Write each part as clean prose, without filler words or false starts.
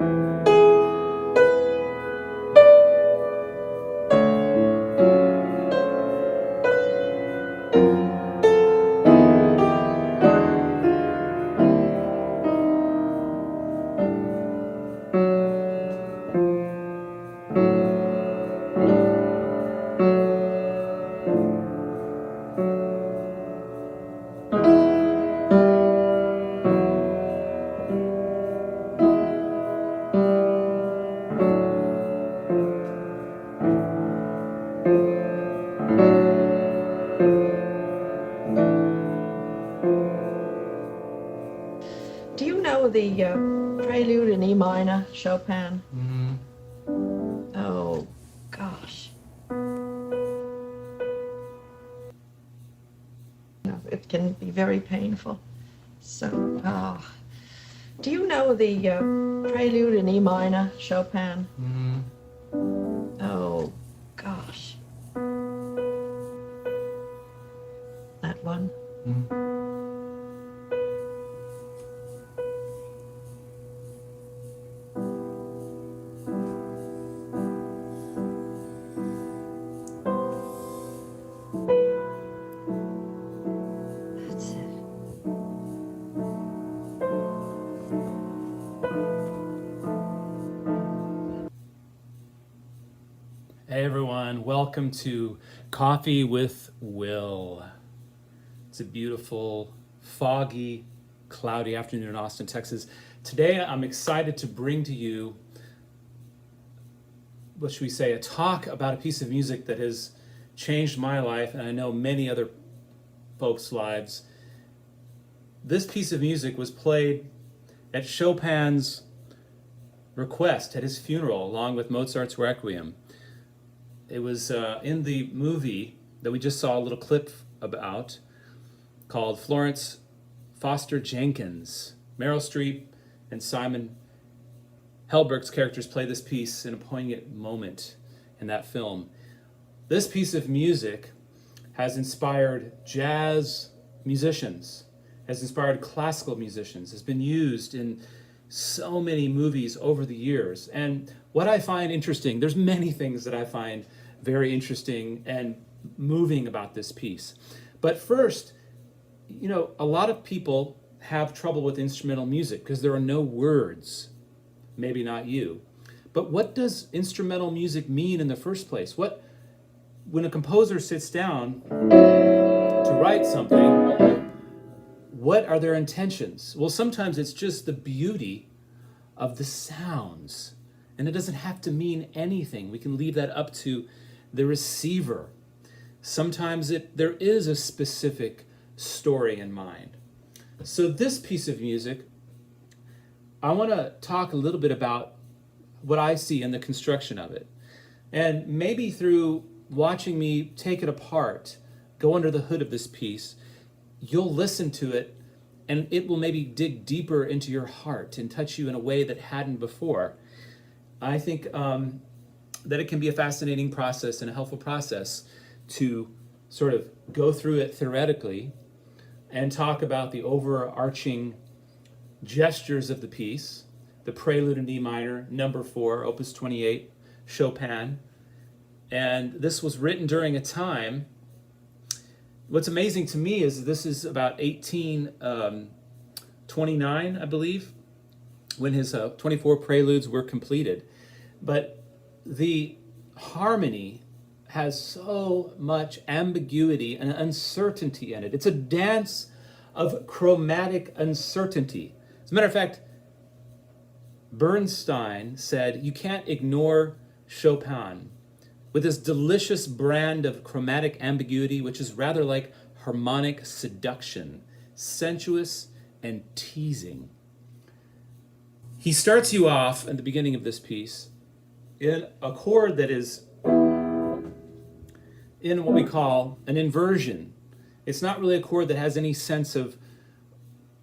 Do you know the Prelude in E minor, Chopin? Mm-hmm. Oh, gosh. It can be very painful. So, do you know the Prelude in E minor, Chopin? Mm-hmm. Oh, gosh. That one. Mm-hmm. That's it. Hey everyone, welcome to Coffee with Will. It's a beautiful, foggy, cloudy afternoon in Austin, Texas. Today I'm excited to bring to you, what should we say, a talk about a piece of music that has changed my life, and I know many other folks' lives. This piece of music was played at Chopin's request at his funeral, along with Mozart's Requiem. It was in the movie that we just saw a little clip about, called Florence Foster Jenkins. Meryl Streep and Simon Helberg's characters play this piece in a poignant moment in that film. This piece of music has inspired jazz musicians, has inspired classical musicians, has been used in so many movies over the years. And what I find interesting, there's many things that I find very interesting and moving about this piece. But first, you know, a lot of people have trouble with instrumental music because there are no words. Maybe not you. But what does instrumental music mean in the first place? When a composer sits down to write something, what are their intentions? Well, sometimes it's just the beauty of the sounds. And it doesn't have to mean anything. We can leave that up to the receiver. Sometimes there is a specific story in mind. So this piece of music, I want to talk a little bit about what I see in the construction of it. And maybe through watching me take it apart, go under the hood of this piece, you'll listen to it and it will maybe dig deeper into your heart and touch you in a way that hadn't before. I think that it can be a fascinating process and a helpful process to sort of go through it theoretically and talk about the overarching gestures of the piece, the Prelude in D minor, number 4, opus 28, Chopin. And this was written during a time, what's amazing to me is this is about 1829, I believe, when his 24 preludes were completed. But the harmony has so much ambiguity and uncertainty in it. It's a dance of chromatic uncertainty. As a matter of fact, Bernstein said, you can't ignore Chopin with this delicious brand of chromatic ambiguity, which is rather like harmonic seduction, sensuous and teasing. He starts you off at the beginning of this piece in a chord that is in what we call an inversion. It's not really a chord that has any sense of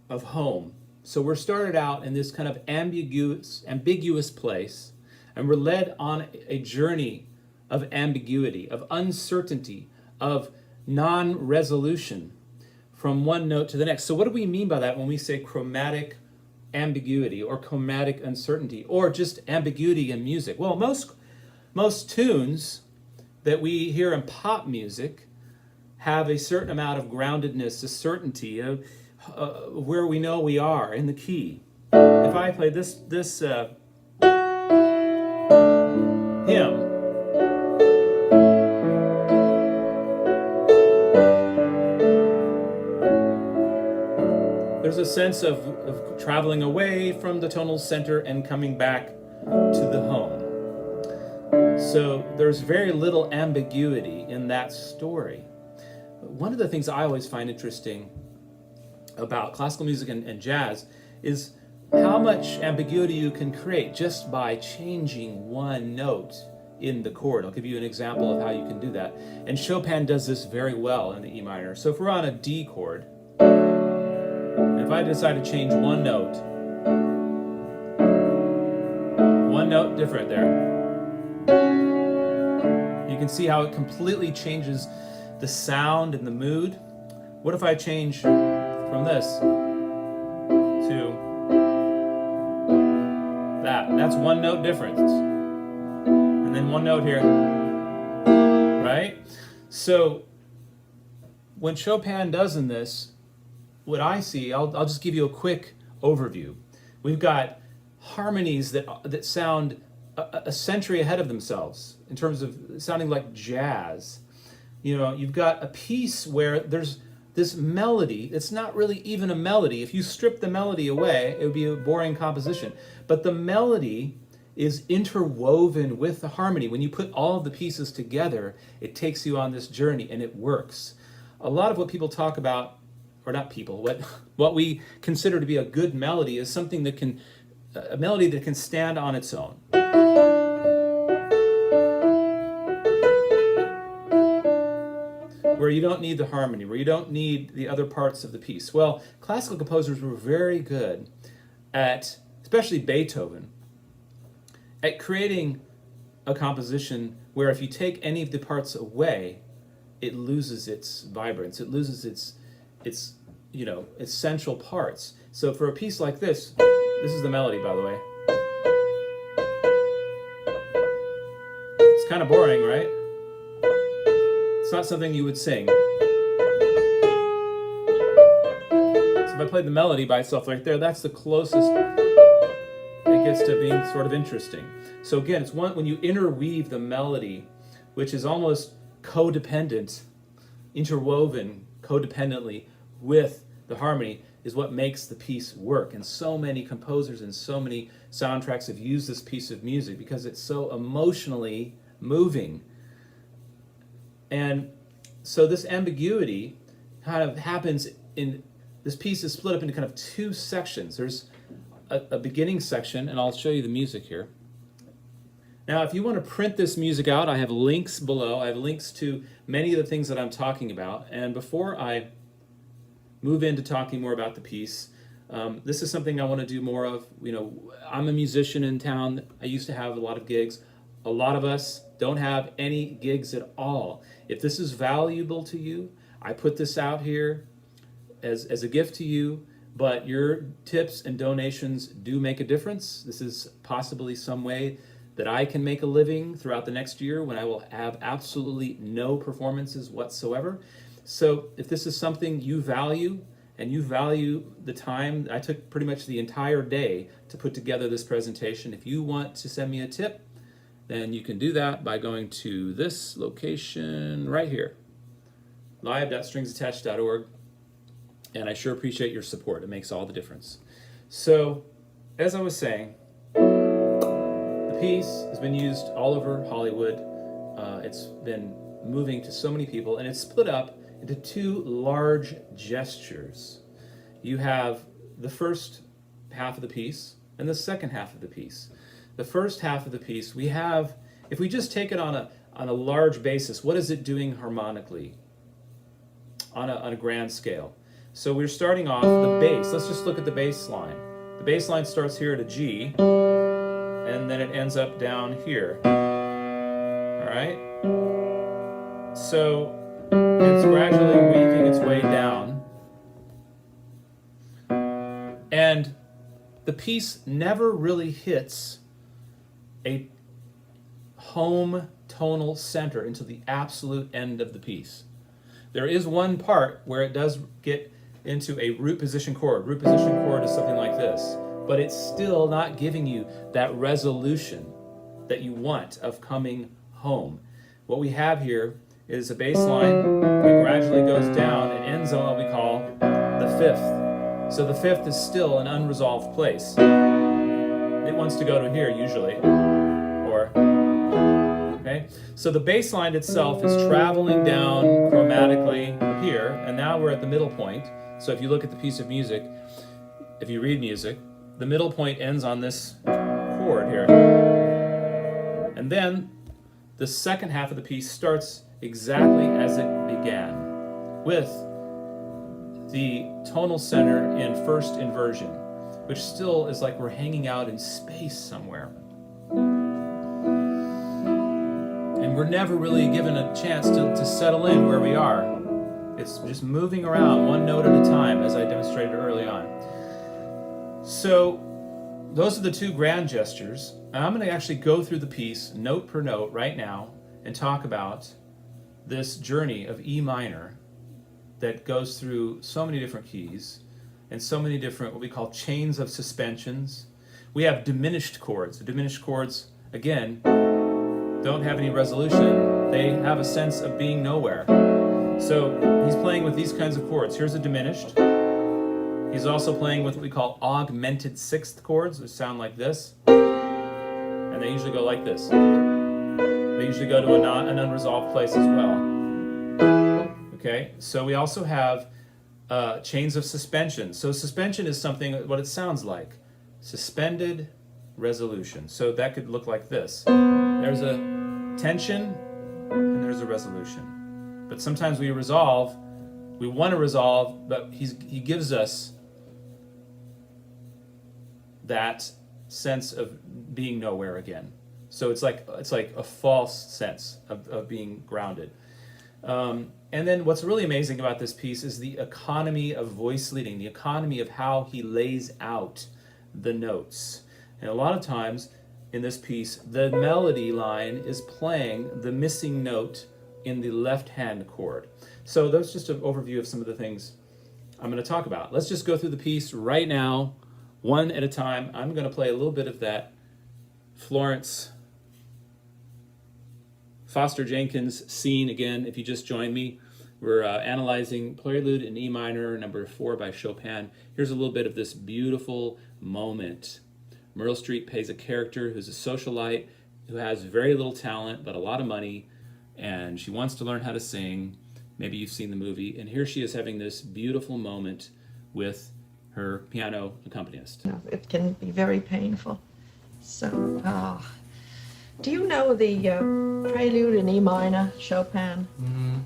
home. So we're started out in this kind of ambiguous place, and we're led on a journey of ambiguity, of uncertainty, of non-resolution from one note to the next. So what do we mean by that when we say chromatic ambiguity or chromatic uncertainty or just ambiguity in music? Well, most tunes that we hear in pop music have a certain amount of groundedness, a certainty of where we know we are in the key. If I play this hymn, there's a sense of traveling away from the tonal center and coming back to the home. So there's very little ambiguity in that story. One of the things I always find interesting about classical music and jazz is how much ambiguity you can create just by changing one note in the chord. I'll give you an example of how you can do that. And Chopin does this very well in the E minor. So if we're on a D chord, and if I decide to change one note different there, you can see how it completely changes the sound and the mood. What if I change from this to that? That's one note difference. And then one note here, right? So when Chopin does in this, what I see, I'll just give you a quick overview. We've got harmonies that sound a century ahead of themselves in terms of sounding like jazz. You know, you've got a piece where there's this melody. It's not really even a melody. If you strip the melody away, it would be a boring composition. But the melody is interwoven with the harmony. When you put all of the pieces together, it takes you on this journey and it works. A lot of what people talk about, or not people, what we consider to be a good melody is something that can, a melody that can stand on its own. Where you don't need the harmony, where you don't need the other parts of the piece. Well, classical composers were very good at, especially Beethoven, at creating a composition where if you take any of the parts away, it loses its vibrance, it loses its essential parts. So for a piece like this is the melody, by the way. It's kind of boring, right? It's not something you would sing. So if I played the melody by itself right there, that's the closest it gets to being sort of interesting. So again, it's when you interweave the melody, which is almost codependent, interwoven codependently with the harmony, is what makes the piece work. And so many composers and so many soundtracks have used this piece of music because it's so emotionally moving. And so this ambiguity kind of happens in, this piece is split up into kind of two sections. There's a beginning section, and I'll show you the music here. Now, if you want to print this music out, I have links below. I have links to many of the things that I'm talking about. And before I move into talking more about the piece, this is something I want to do more of. You know, I'm a musician in town. I used to have a lot of gigs. A lot of us don't have any gigs at all. If this is valuable to you, I put this out here as a gift to you, but your tips and donations do make a difference. This is possibly some way that I can make a living throughout the next year when I will have absolutely no performances whatsoever. So if this is something you value, and you value the time, I took pretty much the entire day to put together this presentation. If you want to send me a tip, then you can do that by going to this location right here, live.stringsattached.org. And I sure appreciate your support. It makes all the difference. So, as I was saying, the piece has been used all over Hollywood. It's been moving to so many people, and it's split up into two large gestures. You have the first half of the piece and the second half of the piece. The first half of the piece, we have, if we just take it on a large basis, what is it doing harmonically on a grand scale? So we're starting off the bass. Let's just look at the bass line. The bass line starts here at a G, and then it ends up down here. All right? So it's gradually weaving its way down. And the piece never really hits a home tonal center until the absolute end of the piece. There is one part where it does get into a root position chord. Root position chord is something like this, but it's still not giving you that resolution that you want of coming home. What we have here is a bass line that gradually goes down and ends on what we call the fifth. So the fifth is still an unresolved place. It wants to go to here usually, or, okay? So the bass line itself is traveling down chromatically here, and now we're at the middle point. So if you look at the piece of music, if you read music, the middle point ends on this chord here. And then the second half of the piece starts exactly as it began, with the tonal center in first inversion, which still is like we're hanging out in space somewhere. And we're never really given a chance to settle in where we are. It's just moving around one note at a time, as I demonstrated early on. So those are the two grand gestures. And I'm going to actually go through the piece note per note right now and talk about this journey of E minor that goes through so many different keys and so many different what we call chains of suspensions. We have diminished chords. The diminished chords, again, don't have any resolution. They have a sense of being nowhere. So he's playing with these kinds of chords. Here's a diminished. He's also playing with what we call augmented sixth chords, which sound like this. And they usually go like this. They usually go to an unresolved place as well. Okay, so we also have chains of suspension. So suspension is something, what it sounds like. Suspended resolution. So that could look like this. There's a tension and there's a resolution. But sometimes we want to resolve, but he gives us that sense of being nowhere again. So it's like a false sense of being grounded. And then what's really amazing about this piece is the economy of voice leading, the economy of how he lays out the notes. And a lot of times in this piece, the melody line is playing the missing note in the left-hand chord. So that's just an overview of some of the things I'm going to talk about. Let's just go through the piece right now, one at a time. I'm going to play a little bit of that Florence Foster Jenkins scene again. If you just joined me, we're analyzing Prelude in E minor, number 4 by Chopin. Here's a little bit of this beautiful moment. Meryl Streep plays a character who's a socialite who has very little talent but a lot of money, and she wants to learn how to sing. Maybe you've seen the movie. And here she is having this beautiful moment with her piano accompanist. It can be very painful. So, do you know the Prelude in E minor, Chopin? Mm-hmm.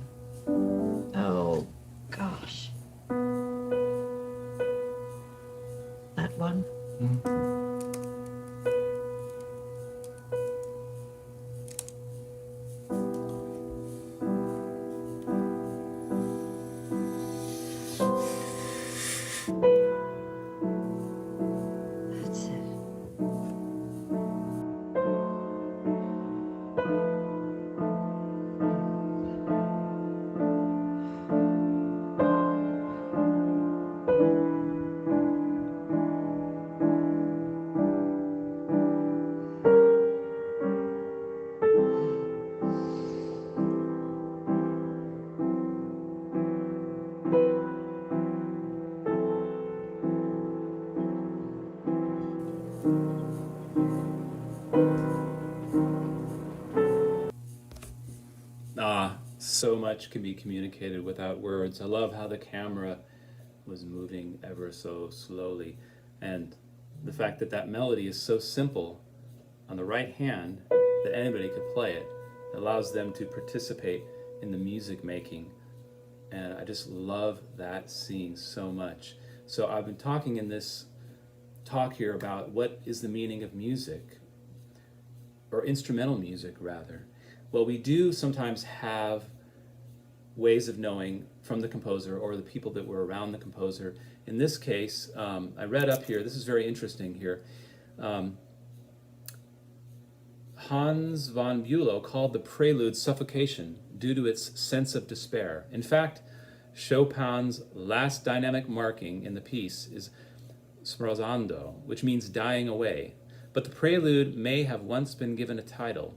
Oh, gosh. That one? Mm-hmm. That's it. So much can be communicated without words. I love how the camera was moving ever so slowly, and the fact that that melody is so simple on the right hand that anybody could play it. It allows them to participate in the music making, and I just love that scene so much. So I've been talking in this talk here about what is the meaning of music, or instrumental music rather. Well, we do sometimes have ways of knowing from the composer or the people that were around the composer, In this case, I read up here, this is very interesting here. Hans von Bülow called the prelude suffocation due to its sense of despair. In fact, Chopin's last dynamic marking in the piece is sforzando, which means dying away. But the prelude may have once been given a title.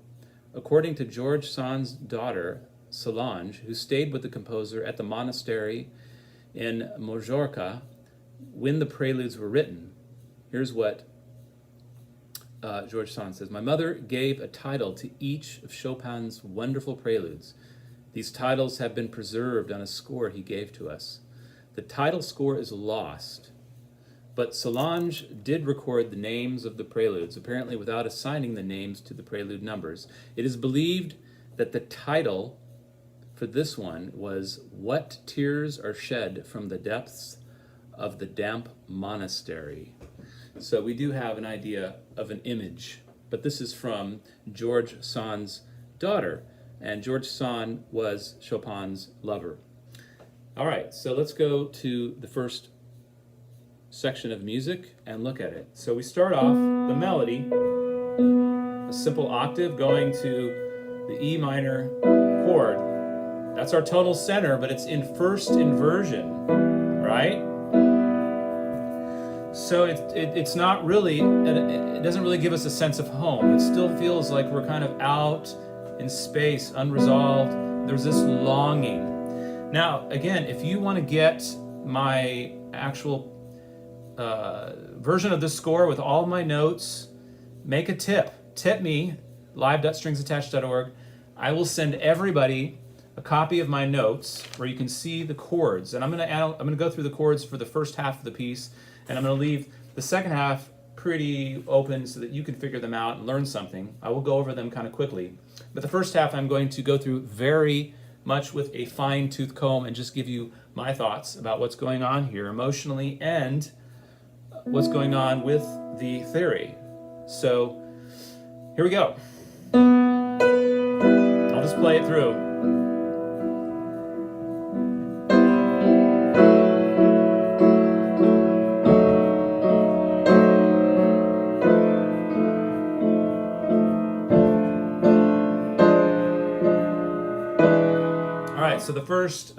According to George Sand's daughter, Solange, who stayed with the composer at the monastery in Majorca when the preludes were written, here's what George Sand says: "My mother gave a title to each of Chopin's wonderful preludes. These titles have been preserved on a score he gave to us. The title score is lost, but Solange did record the names of the preludes, apparently without assigning the names to the prelude numbers. It is believed that the title for this one was 'What Tears Are Shed from the Depths of the Damp Monastery.'" So we do have an idea of an image, but this is from George Sand's daughter, and George Sand was Chopin's lover. All right, so let's go to the first section of music and look at it. So we start off the melody, a simple octave going to the E minor chord. That's our tonal center, but it's in first inversion, right? So it's not really, it doesn't really give us a sense of home. It still feels like we're kind of out in space, unresolved. There's this longing. Now, again, if you want to get my actual version of this score with all my notes, make a tip. Tip me, live.stringsattached.org. I will send everybody a copy of my notes where you can see the chords. And I'm gonna go through the chords for the first half of the piece, and I'm gonna leave the second half pretty open so that you can figure them out and learn something. I will go over them kind of quickly. But the first half I'm going to go through very much with a fine-tooth comb and just give you my thoughts about what's going on here emotionally and what's going on with the theory. So here we go. I'll just play it through. So the first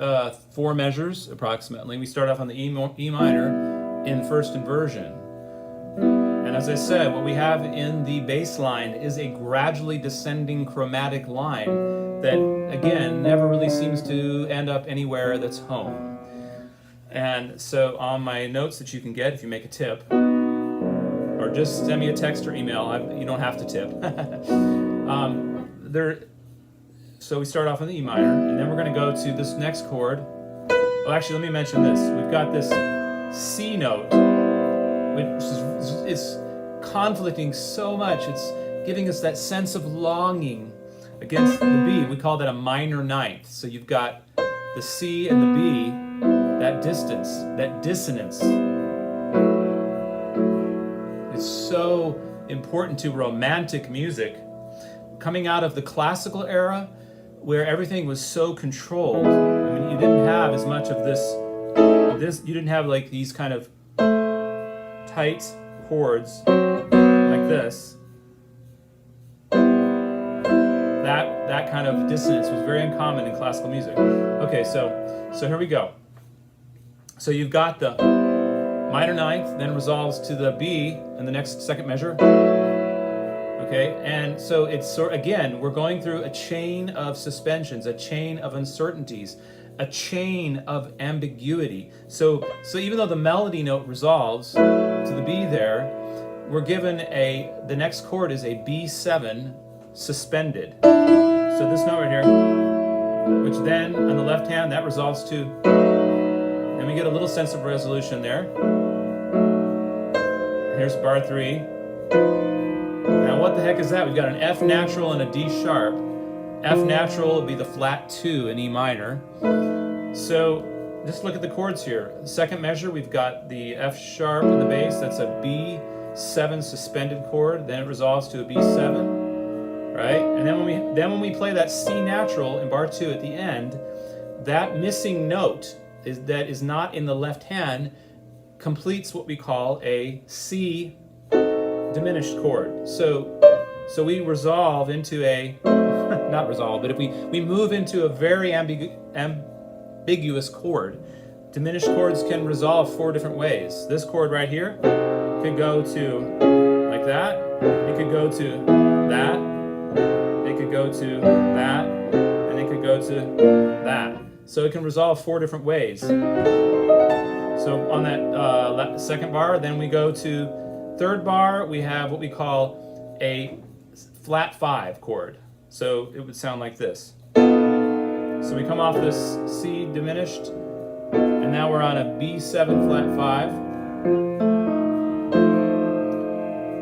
four measures, approximately, we start off on the E minor in first inversion. And as I said, what we have in the bass line is a gradually descending chromatic line that, again, never really seems to end up anywhere that's home. And so on my notes that you can get if you make a tip, or just send me a text or email, you don't have to tip. So we start off on the E minor, and then we're going to go to this next chord. Well, actually, let me mention this. We've got this C note, which is conflicting so much. It's giving us that sense of longing against the B. We call that a minor ninth. So you've got the C and the B, that distance, that dissonance. It's so important to romantic music. Coming out of the classical era, where everything was so controlled. I mean, you didn't have as much of this, you didn't have like these kind of tight chords like this. That kind of dissonance was very uncommon in classical music. Okay, so here we go. So you've got the minor ninth, then resolves to the B in the next second measure. Okay, and so it's again, we're going through a chain of suspensions, a chain of uncertainties, a chain of ambiguity. So even though the melody note resolves to the B there, we're given the next chord is a B7 suspended. So this note right here, which then on the left hand, that resolves to, and we get a little sense of resolution there. Here's bar 3. Now what the heck is that? We've got an F natural and a D sharp. F natural would be the flat 2 in E minor. So just look at the chords here. The second measure, we've got the F sharp in the bass. That's a B7 suspended chord. Then it resolves to a B7, right? And then when we play that C natural in bar 2 at the end, that missing note that is not in the left hand completes what we call a C diminished chord. So we resolve into a, not resolve, but if we move into a very ambiguous chord. Diminished chords can resolve 4 different ways. This chord right here could go to like that. It could go to that. It could go to that. And it could go to that. So it can resolve 4 different ways. So on that second bar, then we go to third bar, we have what we call a flat 5 chord. So it would sound like this. So we come off this C diminished, and now we're on a B7 flat 5.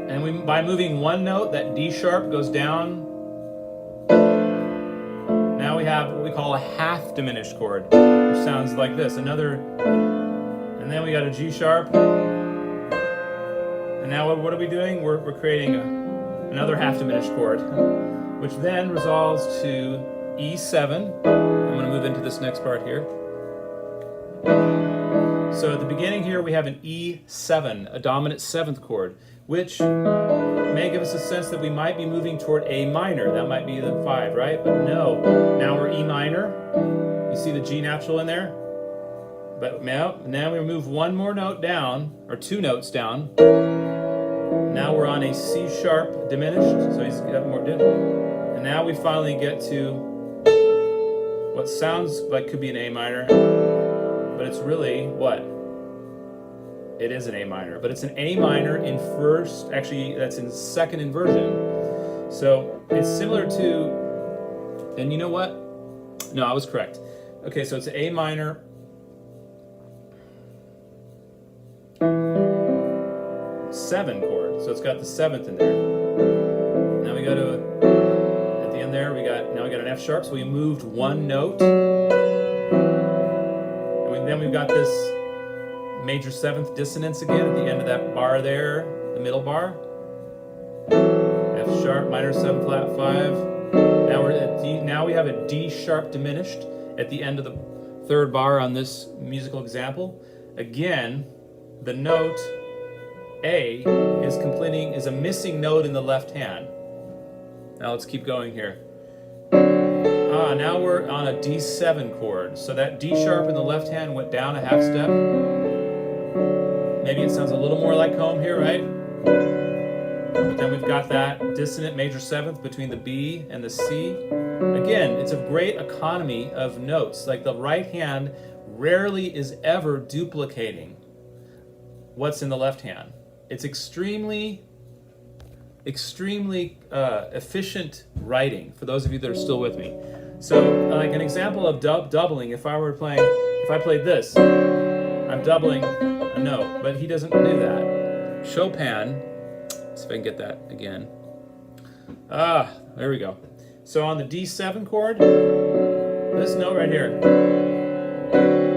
And by moving one note, that D sharp goes down. Now we have what we call a half diminished chord, which sounds like this. Another, and then we got a G sharp. And now what are we doing? We're creating another half diminished chord, which then resolves to E7. I'm going to move into this next part here. So at the beginning here we have an E7, a dominant 7th chord, which may give us a sense that we might be moving toward A minor. That might be the 5, right? But no, now we're E minor. You see the G natural in there? But now we move one more note down, or 2 notes down. Now we're on a C sharp diminished, so he's got more and now we finally get to what sounds like could be an A minor, but it's really what? It is an A minor, but it's an A minor in first, actually that's in second inversion. So it's similar to, and you know what? No, I was correct. Okay, so it's A minor. Seven chord, so it's got the 7th in there. Now we go to at the end there. Now we got an F sharp, so we moved one note, and then we've got this major 7th dissonance again at the end of that bar there, the middle bar. F sharp, minor 7 flat 5. Now we're at D. Now we have a D sharp diminished at the end of the 3rd bar on this musical example. Again, the note A is a missing note in the left hand. Now let's keep going here. Now we're on a D7 chord. So that D sharp in the left hand went down a half step. Maybe it sounds a little more like home here, right? But then we've got that dissonant major 7th between the B and the C. Again, it's a great economy of notes. Like the right hand rarely is ever duplicating what's in the left hand. It's extremely efficient writing for those of you that are still with me. So like an example of doubling, if I played this, I'm doubling a note, but he doesn't do that. Chopin, let's see if I can get that again. There we go. So on the D7 chord, this note right here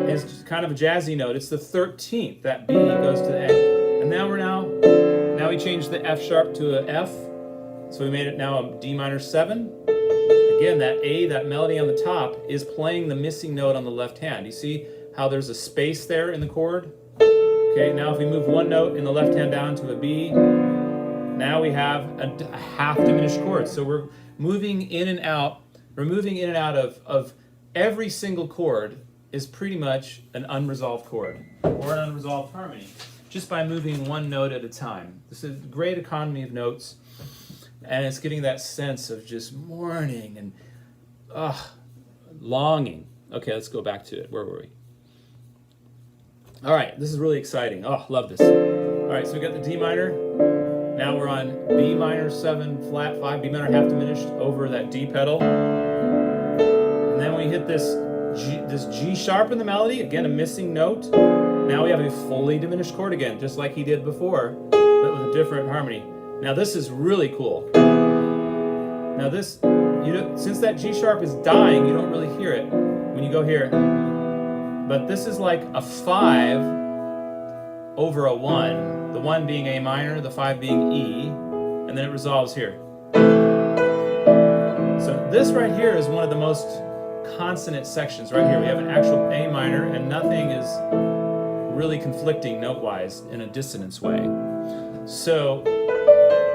is kind of a jazzy note. It's the 13th. That B goes to the A. And now we changed the F sharp to an F. So we made it now a D minor 7. Again, that A, that melody on the top, is playing the missing note on the left hand. You see how there's a space there in the chord? Okay, now if we move one note in the left hand down to a B, now we have a half diminished chord. So we're moving in and out, of every single chord is pretty much an unresolved chord or an unresolved harmony, just by moving one note at a time. This is a great economy of notes, and it's getting that sense of just mourning and longing. Okay, let's go back to it. Where were we? All right, this is really exciting. Oh, love this. All right, so we got the D minor. Now we're on B minor 7 flat 5, B minor half diminished over that D pedal. And then we hit this G sharp in the melody, again a missing note. Now we have a fully diminished chord again, just like he did before, but with a different harmony. Now this is really cool. Now this, since that G sharp is dying, you don't really hear it when you go here. But this is like a 5 over a 1, the 1 being A minor, the 5 being E, and then it resolves here. So this right here is one of the most consonant sections right here. We have an actual A minor, and nothing is really conflicting note-wise in a dissonance way. So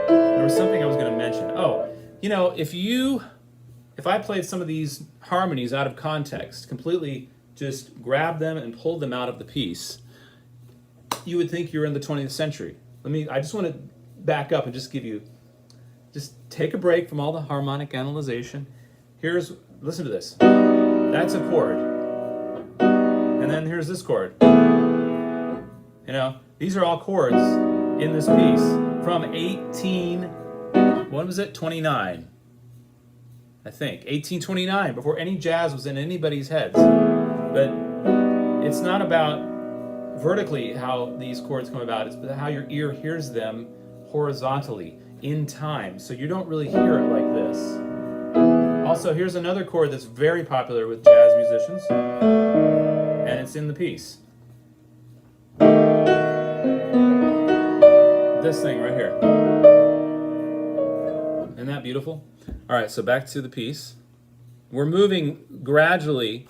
there was something I was going to mention. Oh, you know, if I played some of these harmonies out of context, completely just grabbed them and pulled them out of the piece, you would think you're in the 20th century. I just want to back up and just take a break from all the harmonic analyzation. Listen to this. That's a chord. And then here's this chord. You know, these are all chords in this piece from 29, I think. 1829, before any jazz was in anybody's heads. But it's not about vertically how these chords come about, it's how your ear hears them horizontally in time. So you don't really hear it like this. Also, here's another chord that's very popular with jazz musicians, and it's in the piece. This thing right here. Isn't that beautiful? All right, so back to the piece. We're moving gradually.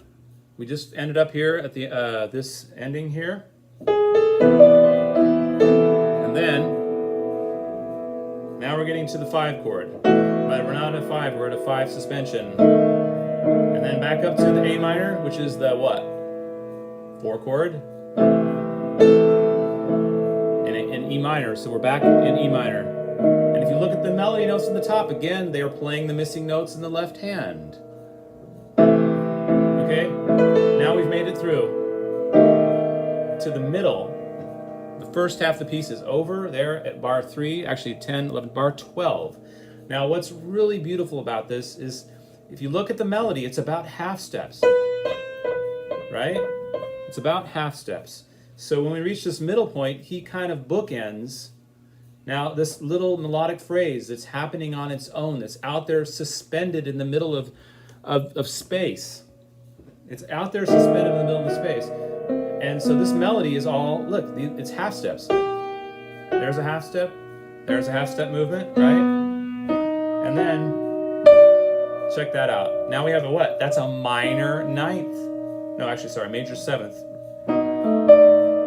We just ended up here at the this ending here. And then, now we're getting to the 5 chord. But we're not at a 5, we're at a 5 suspension. And then back up to the A minor, which is the what? 4 chord. In E minor, so we're back in E minor. And if you look at the melody notes in the top, again, they are playing the missing notes in the left hand. Okay? Now we've made it through to the middle. The first half of the piece is over there at bar 3, actually 10, 11, bar 12. Now what's really beautiful about this is if you look at the melody, it's about half steps, right? It's about half steps. So when we reach this middle point, he kind of bookends. Now this little melodic phrase that's happening on its own, that's out there suspended in the middle of space. It's out there suspended in the middle of the space. And so this melody is all, look, it's half steps. There's a half step, there's a half step movement, right? And then, check that out. Now we have a what? That's a minor 9th. No, actually, sorry, major 7th.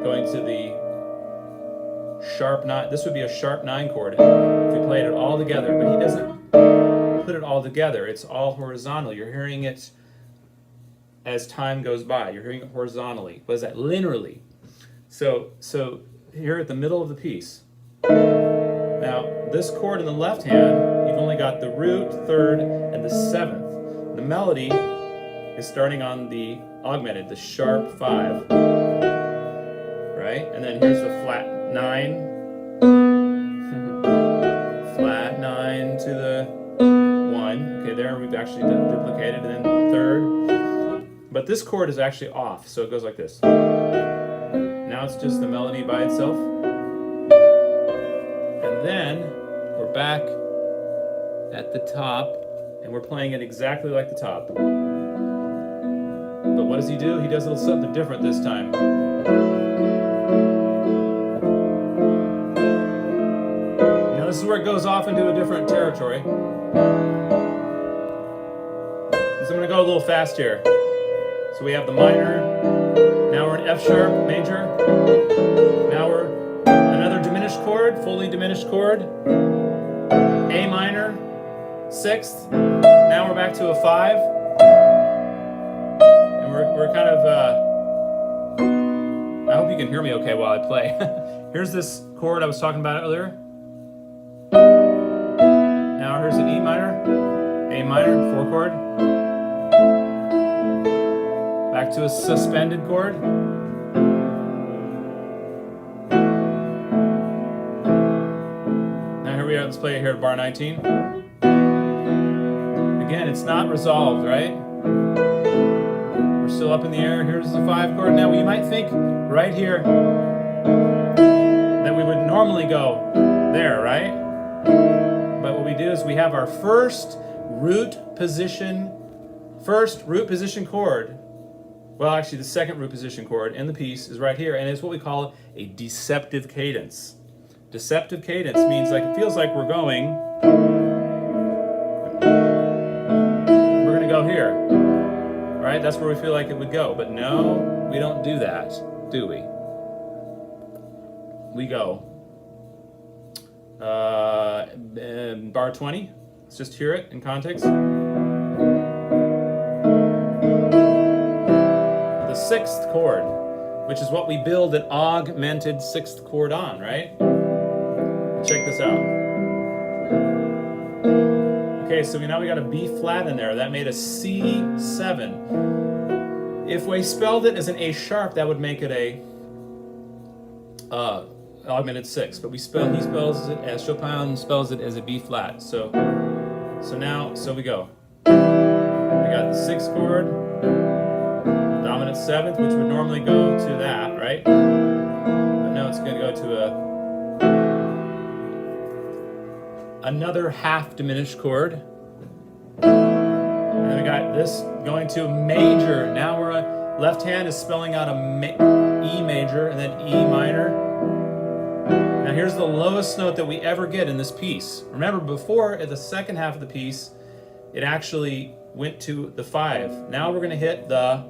Going to the sharp 9. This would be a sharp 9 chord if we played it all together. But he doesn't put it all together. It's all horizontal. You're hearing it as time goes by. You're hearing it horizontally. What is that? Linearly. So here at the middle of the piece. Now, this chord in the left hand, you've only got the root, 3rd, and the 7th. The melody is starting on the augmented, the sharp 5. Right? And then here's the flat 9. Flat 9 to the 1. Okay, there we've actually duplicated, and then 3rd. But this chord is actually off, so it goes like this. Now it's just the melody by itself. And then we're back at the top, and we're playing it exactly like the top. But what does he do? He does a little something different this time. Now this is where it goes off into a different territory. So I'm going to go a little fast here. So we have the minor, now we're in F sharp major, now we're another diminished chord, fully diminished chord, A minor, 6th, now we're back to a 5, and we're kind of, I hope you can hear me okay while I play. Here's this chord I was talking about earlier. Now here's an E minor, A minor, 4 chord. Back to a suspended chord. Now here we are, let's play it here at bar 19. Again, it's not resolved, right? We're still up in the air. Here's the 5 chord. Now you might think right here that we would normally go there, right? But what we do is we have our first root position chord. Well, actually, the second root position chord in the piece is right here, and it's what we call a deceptive cadence. Deceptive cadence means like it feels like we're going to go here, right? That's where we feel like it would go. But no, we don't do that, do we? we go. Bar 20. Let's just hear it in context. The sixth chord, which is what we build an augmented sixth chord on, right? Check this out. Okay, so now we got a B flat in there. That made a C7. If we spelled it as an A sharp, that would make it a augmented six. But he spells it as Chopin spells it as a B flat. So we go. We got the sixth chord, dominant seventh, which would normally go to that, right? But now it's going to go to another half diminished chord. And then we got this going to major. Now left hand is spelling out E major and then E minor. Now here's the lowest note that we ever get in this piece. Remember, before at the second half of the piece, it actually went to the 5. Now we're going to hit the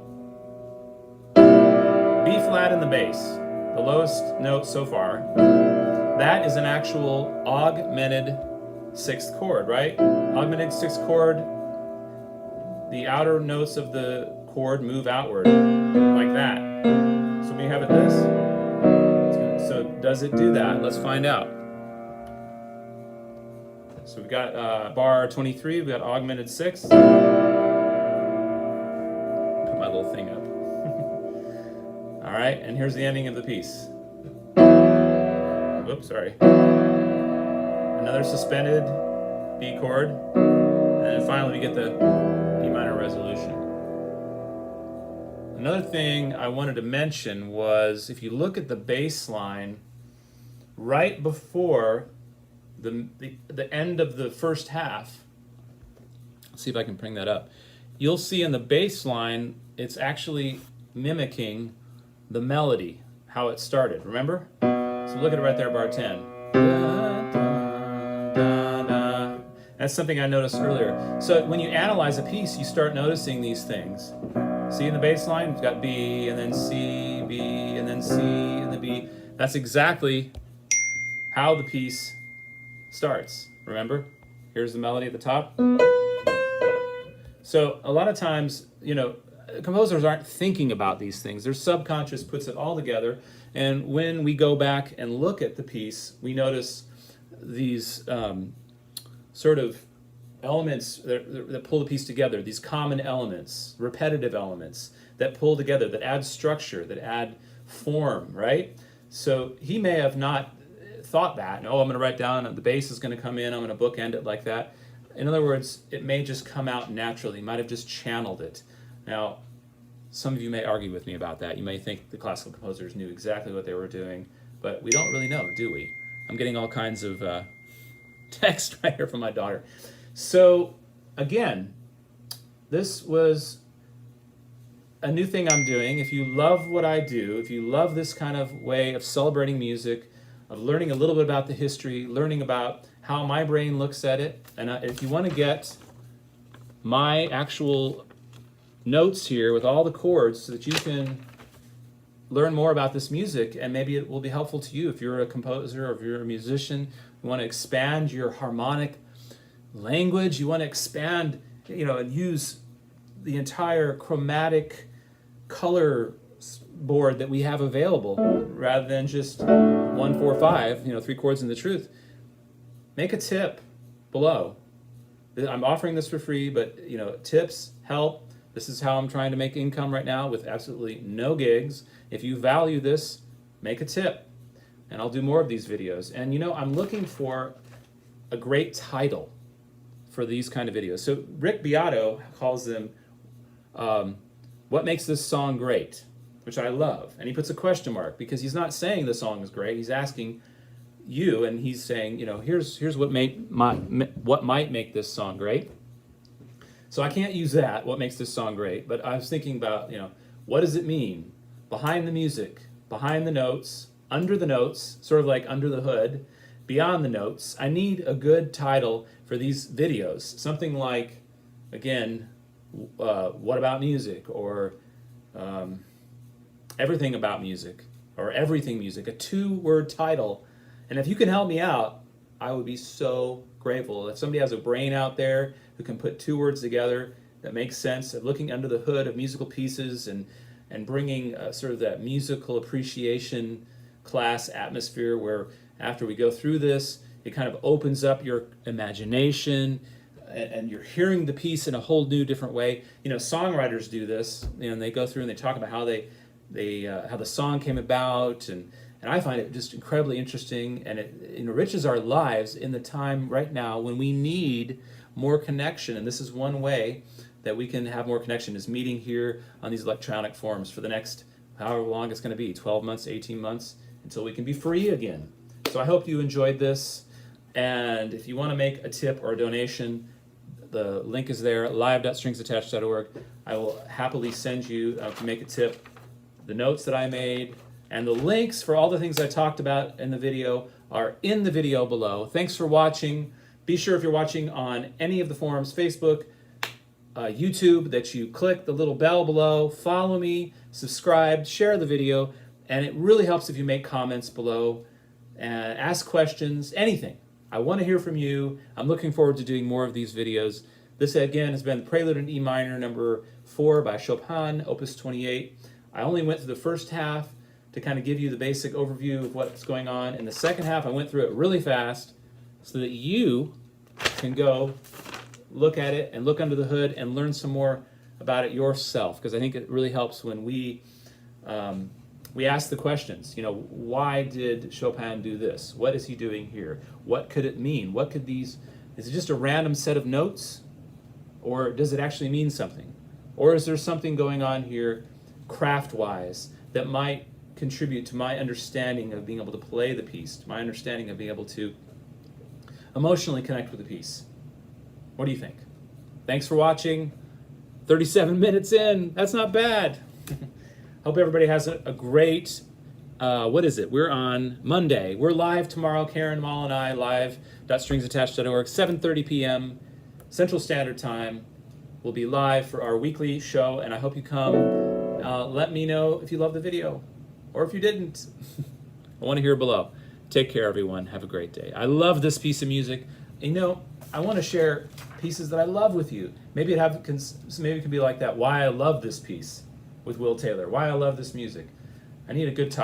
B flat in the bass, the lowest note so far. That is an actual augmented sixth chord, right? Augmented sixth chord, the outer notes of the chord move outward like that. So we have it this. So does it do that? Let's find out. So we've got bar 23, we've got augmented sixth. Put my little thing up. All right, and here's the ending of the piece. Whoops, sorry. Another suspended B chord, and then finally we get the E minor resolution. Another thing I wanted to mention was, if you look at the bass line right before the end of the first half, let's see if I can bring that up. You'll see in the bass line it's actually mimicking the melody, how it started. Remember? So look at it right there, bar 10. That's something I noticed earlier. So when you analyze a piece, you start noticing these things. See in the bass line, we've got B, and then C, B, and then C, and then B. That's exactly how the piece starts. Remember? Here's the melody at the top. So a lot of times, composers aren't thinking about these things. Their subconscious puts it all together, and when we go back and look at the piece, we notice these sort of elements that pull the piece together, these common elements, repetitive elements that pull together, that add structure, that add form, right? So he may have not thought that, I'm going to write down, the bass is going to come in, I'm going to bookend it like that. In other words, it may just come out naturally. He might have just channeled it. Now, some of you may argue with me about that. You may think the classical composers knew exactly what they were doing, but we don't really know, do we? I'm getting all kinds of text right here from my daughter. So, again, this was a new thing I'm doing. If you love what I do, if you love this kind of way of celebrating music, of learning a little bit about the history, learning about how my brain looks at it, and if you want to get my actual notes here with all the chords so that you can learn more about this music, and maybe it will be helpful to you if you're a composer or if you're a musician, you want to expand your harmonic language, you want to expand, and use the entire chromatic color board that we have available rather than just 1, 4, 5, 3 chords in the truth. Make a tip below. I'm offering this for free, but tips help. This is how I'm trying to make income right now with absolutely no gigs. If you value this, make a tip, and I'll do more of these videos. And I'm looking for a great title for these kind of videos. So Rick Beato calls them what makes this song great, which I love. And he puts a question mark because he's not saying the song is great. He's asking you, and he's saying, here's what might make this song great. So I can't use that, what makes this song great, but I was thinking about, what does it mean? Behind the music, behind the notes, sort of like under the hood, beyond the notes. I need a good title for these videos. Something like, again, what about music? Or everything about music. or everything music, a 2-word title. And if you can help me out, I would be so grateful. If somebody has a brain out there who can put 2 words together that makes sense, of looking under the hood of musical pieces and bringing sort of that musical appreciation class atmosphere where after we go through this, it kind of opens up your imagination and you're hearing the piece in a whole new different way. You know, songwriters do this, and they go through and they talk about how how the song came about, and I find it just incredibly interesting, and it enriches our lives in the time right now when we need more connection. And this is one way that we can have more connection, is meeting here on these electronic forums for the next however long it's going to be, 12 months, 18 months, until we can be free again. So I hope you enjoyed this, and if you want to make a tip or a donation, the link is there, live.stringsattached.org. I will happily send you, to make a tip, the notes that I made, and the links for all the things I talked about in the video are in the video below. Thanks for watching. Be sure if you're watching on any of the forums, Facebook, YouTube, that you click the little bell below, follow me, subscribe, share the video, and it really helps if you make comments below and ask questions, anything. I want to hear from you. I'm looking forward to doing more of these videos. This again has been Prelude in E minor number 4 by Chopin, Opus 28. I only went through the first half to kind of give you the basic overview of what's going on. In the second half, I went through it really fast so that you can go look at it and look under the hood and learn some more about it yourself, because I think it really helps when we ask the questions. You know, why did Chopin do this? What is he doing here? What could it mean? What could these, is it just a random set of notes? Or does it actually mean something? Or is there something going on here craft-wise that might contribute to my understanding of being able to play the piece, to my understanding of being able to emotionally connect with the piece? What do you think? Thanks for watching. 37 minutes in, that's not bad. Hope everybody has a great, what is it? We're on Monday. We're live tomorrow, Karen, Mall, and I, live.stringsattached.org, 7:30 p.m. Central Standard Time. We'll be live for our weekly show, and I hope you come. Let me know if you love the video, or if you didn't. I want to hear below. Take care, everyone. Have a great day. I love this piece of music. You know, I want to share pieces that I love with you. Maybe it can be like that, why I love this piece with Will Taylor, why I love this music. I need a good title.